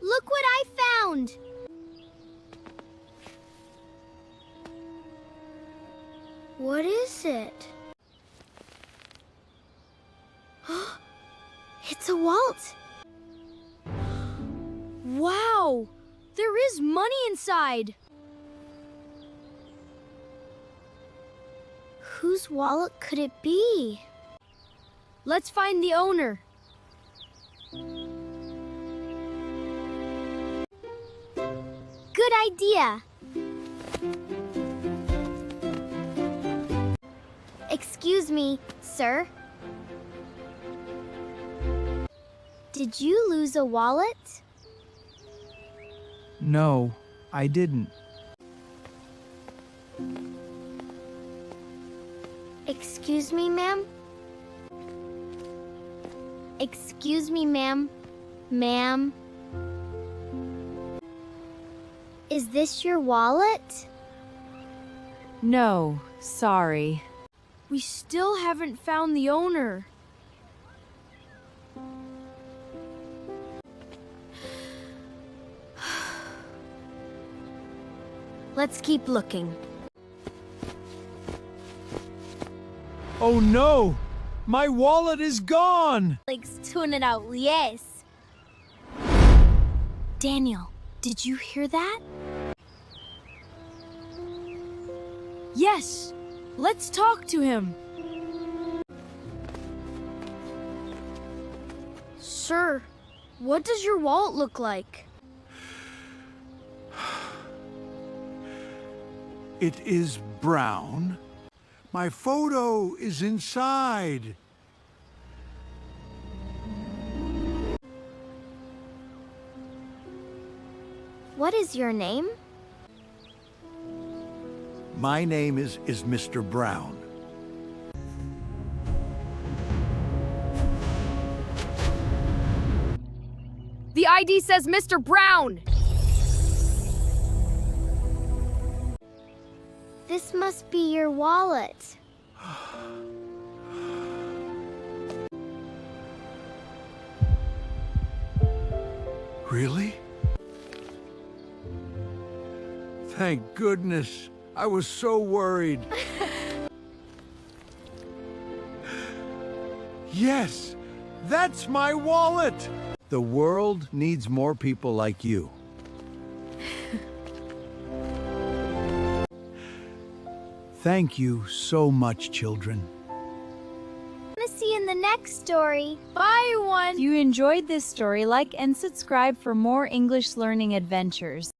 Look what I found! What is it? It's a wallet! Wow! There is money inside! Whose wallet could it be? Let's find the owner. Good idea. Excuse me, sir. Did you lose a wallet? No, I didn't. Excuse me, ma'am? Excuse me, ma'am? Ma'am? Is this your wallet? No, sorry. We still haven't found the owner. Let's keep looking. Oh no! My wallet is gone! Let's tune it out, yes. Daniel, did you hear that? Yes, let's talk to him. Sir, what does your wallet look like? It is brown. My photo is inside. What is your name? My name is Mr. Brown. The ID says Mr. Brown. This must be your wallet. Really? Thank goodness. I was so worried. Yes, that's my wallet. The world needs more people like you. Thank you so much, children. Want to see you in the next story. Bye, everyone. If you enjoyed this story, like and subscribe for more English learning adventures.